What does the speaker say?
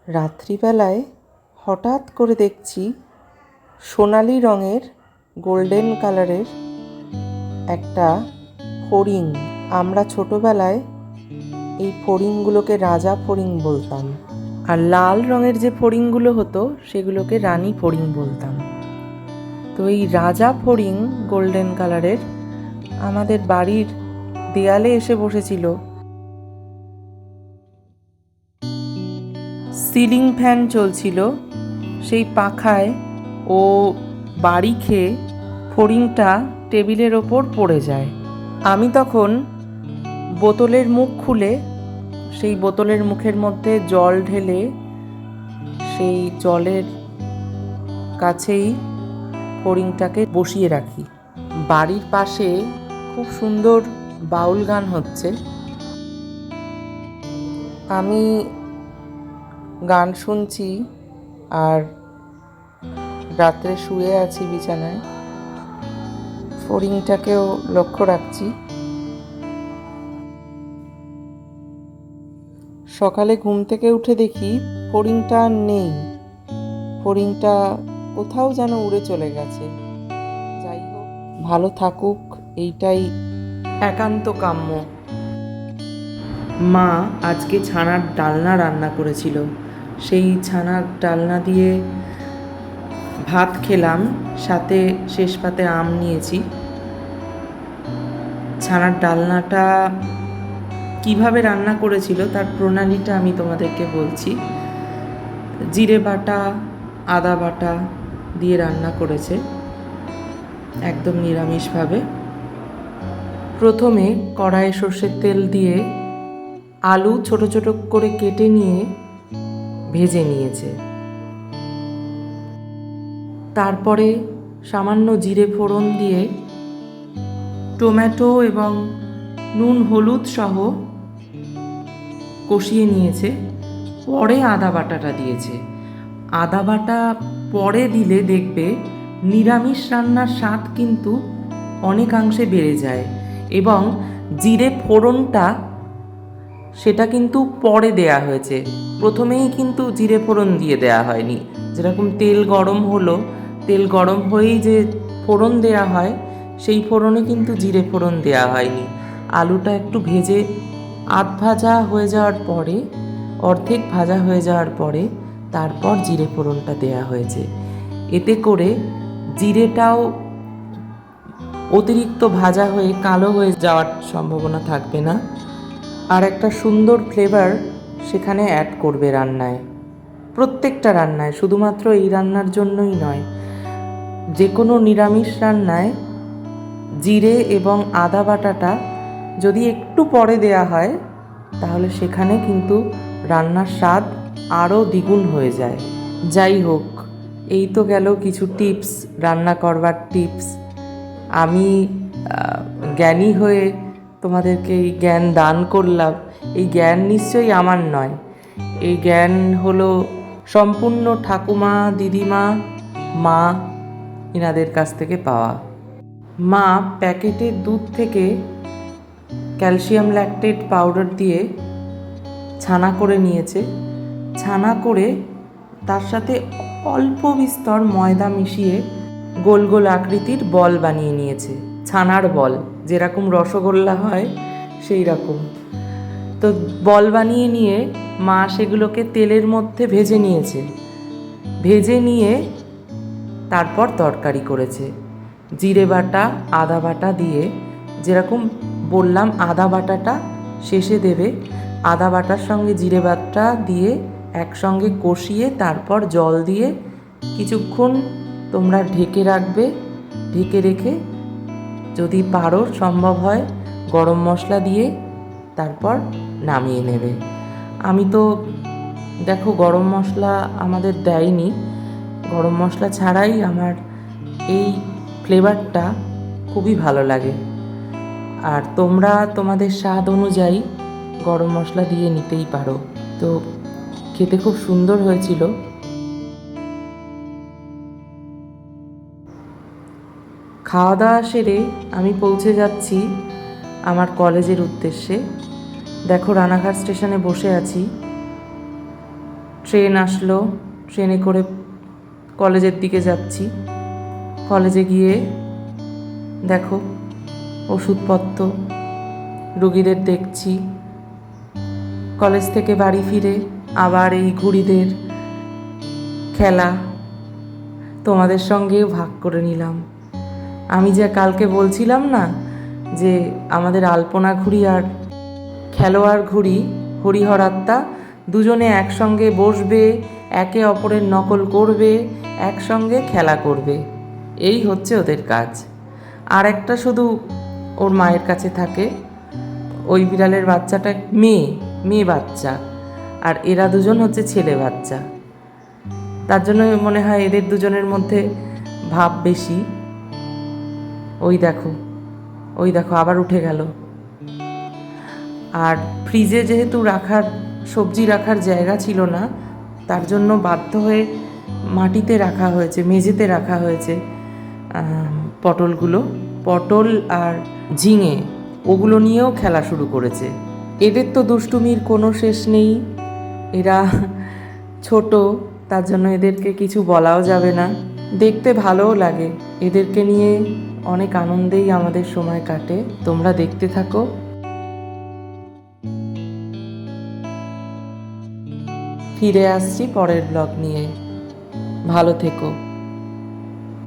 রাত্রিবেলায় হঠাৎ করে দেখছি সোনালি রঙের গোল্ডেন কালারের একটা ফড়িং। আমরা ছোটবেলায় এই ফড়িংগুলোকে রাজা ফড়িং বলতাম, আর লাল রঙের যে ফড়িংগুলো হতো সেগুলোকে রানী ফড়িং বলতাম। তো এই রাজা ফড়িং গোল্ডেন কালারের আমাদের বাড়ির দেয়ালে এসে বসেছিল। সিলিং ফ্যান চলছিল, সেই পাখায় ও বাড়ি খেয়ে ফড়িংটা টেবিলের ওপর পড়ে যায়। আমি তখন বোতলের মুখ খুলে সেই বোতলের মুখের মধ্যে জল ঢেলে সেই জলের কাছেই ফড়িংটাকে বসিয়ে রাখি। বাড়ির পাশে খুব সুন্দর বাউল গান হচ্ছে, আমি গান শুনছি আর রাত্রে শুয়ে আছি বিছানায়, ফড়িংটাকেও লক্ষ্য রাখছি। সকালে ঘুম থেকে উঠে দেখি ফড়িংটা নেই, ফড়িংটা কোথাও যেন উড়ে চলে গেছে। যাই হোক, ভালো থাকুক, এইটাই একান্ত কাম্য। মা আজকে ছানার ডালনা রান্না করেছিল, সেই ছানার ডালনা দিয়ে ভাত খেলাম, সাথে শেষ পাতে আম নিয়েছি। ছানার ডালনাটা কিভাবে রান্না করেছিল তার প্রণালীটা আমি তোমাদেরকে বলছি। জিরে বাটা, আদা বাটা দিয়ে রান্না করেছে একদম নিরামিষভাবে। প্রথমে কড়াইয়ে সর্ষের তেল দিয়ে আলু ছোট ছোট করে কেটে নিয়ে ভেজে নিয়েছে। তারপরে সামান্য জিরে ফোড়ন দিয়ে টমেটো এবং নুন হলুদ সহ কষিয়ে নিয়েছে। পরে আদা বাটাটা দিয়েছে। আদা বাটা পরে দিলে দেখবে নিরামিষ রান্নার স্বাদ কিন্তু অনেকাংশে বেড়ে যায়। এবং জিরে ফোড়নটা সেটা কিন্তু পরে দেয়া হয়েছে, প্রথমেই কিন্তু জিরে ফোড়ন দিয়ে দেয়া হয়নি। যেরকম তেল গরম হলো, তেল গরম হয়েই যে ফোড়ন দেয়া হয় সেই ফোড়নে কিন্তু জিরে ফোড়ন দেয়া হয়নি। আলুটা একটু ভেজে আধ ভাজা হয়ে যাওয়ার পরে, অর্ধেক ভাজা হয়ে যাওয়ার পরে তারপর জিরে ফোড়নটা দেয়া হয়েছে। এতে করে জিরেটাও অতিরিক্ত ভাজা হয়ে কালো হয়ে যাওয়ার সম্ভাবনা থাকবে না, আর একটা সুন্দর ফ্লেভার সেখানে অ্যাড করবে রান্নায়, প্রত্যেকটা রান্নায়, শুধুমাত্র এই রান্নার জন্যই নয়। যে কোনো নিরামিষ রান্নায় জিরে এবং আদা বাটাটা যদি একটু পরে দেয়া হয় তাহলে সেখানে কিন্তু রান্নার স্বাদ আরও দ্বিগুণ হয়ে যায়। যাই হোক, এই তো গেল কিছু টিপস, রান্না করবার টিপস। আমি জ্ঞানী হয়ে তোমাদেরকে এই জ্ঞান দান করলাম। এই জ্ঞান নিশ্চয়ই আমার নয়, এই জ্ঞান হলো সম্পূর্ণ ঠাকুমা, দিদিমা, মা এনাদের কাছ থেকে পাওয়া। মা প্যাকেটের দুধ থেকে ক্যালসিয়াম ল্যাকটেট পাউডার দিয়ে ছানা করে নিয়েছে। ছানা করে তার সাথে অল্প বিস্তর ময়দা মিশিয়ে গোল গোল আকৃতির বল বানিয়ে নিয়েছে, ছানার বল, যেরকম রসগোল্লা হয় সেই রকম। তো বল বানিয়ে নিয়ে মা সেগুলোকে তেলের মধ্যে ভেজে নিয়েছে। ভেজে নিয়ে তারপর তরকারি করেছে। জিরে বাটা, আদা বাটা দিয়ে, যেরকম বললাম আদা বাটাটা শেষে দেবে, আদা বাটার সঙ্গে জিরে বাটা দিয়ে একসঙ্গে কষিয়ে তারপর জল দিয়ে কিছুক্ষণ তোমরা ঢেকে রাখবে। ঢেকে রেখে যদি পারো, সম্ভব হয়, গরম মশলা দিয়ে তারপর নামিয়ে নেবে। আমি তো দেখো গরম মশলা আমাদের দেয়নি, গরম মশলা ছাড়াই আমার এই ফ্লেভারটা খুবই ভালো লাগে। আর তোমরা তোমাদের স্বাদ অনুযায়ী গরম মশলা দিয়ে নিতেই পারো। তো খেতে খুব সুন্দর হয়েছিল। খাওয়া দাওয়া সেরে আমি পৌঁছে যাচ্ছি আমার কলেজের উদ্দেশ্যে। দেখো রানাঘাট স্টেশনে বসে আছি। ট্রেন আসলো, ট্রেনে করে কলেজের দিকে যাচ্ছি। কলেজে গিয়ে দেখো ওষুধপত্র, রুগীদের দেখছি। কলেজ থেকে বাড়ি ফিরে আবার এই ঘুড়িদের খেলা তোমাদের সঙ্গেও ভাগ করে নিলাম। আমি যে কালকে বলছিলাম না যে আমাদের আলপনা ঘুড়ি আর খেলোয়াড় ঘুড়ি হরিহর আত্মা দুজনে একসঙ্গে বসবে, একে অপরের নকল করবে, একসঙ্গে খেলা করবে, এই হচ্ছে ওদের কাজ। আর একটা শুধু ওর মায়ের কাছে থাকে, ওই বিড়ালের বাচ্চাটা মেয়ে বাচ্চা, আর এরা দুজন হচ্ছে ছেলে বাচ্চা। তার জন্য মনে হয় এদের দুজনের মধ্যে ভাব বেশি। ওই দেখো আবার উঠে গেল। আর ফ্রিজে যেহেতু সবজি রাখার জায়গা ছিল না, তার জন্য বাধ্য হয়ে মাটিতে রাখা হয়েছে, মেঝেতে রাখা হয়েছে পটল আর ঝিঙে, ওগুলো নিয়েও খেলা শুরু করেছে। এদের তো দুষ্টুমির কোনো শেষ নেই। এরা ছোট, তার জন্য এদেরকে কিছু বলাও যাবে না। দেখতে ভালোও লাগে, এদেরকে নিয়ে অনেক আনন্দেই আমাদের সময় কাটে। তোমরা দেখতে থাকো। ফিরে আসছি পরের ব্লগ নিয়ে। ভালো থেকো।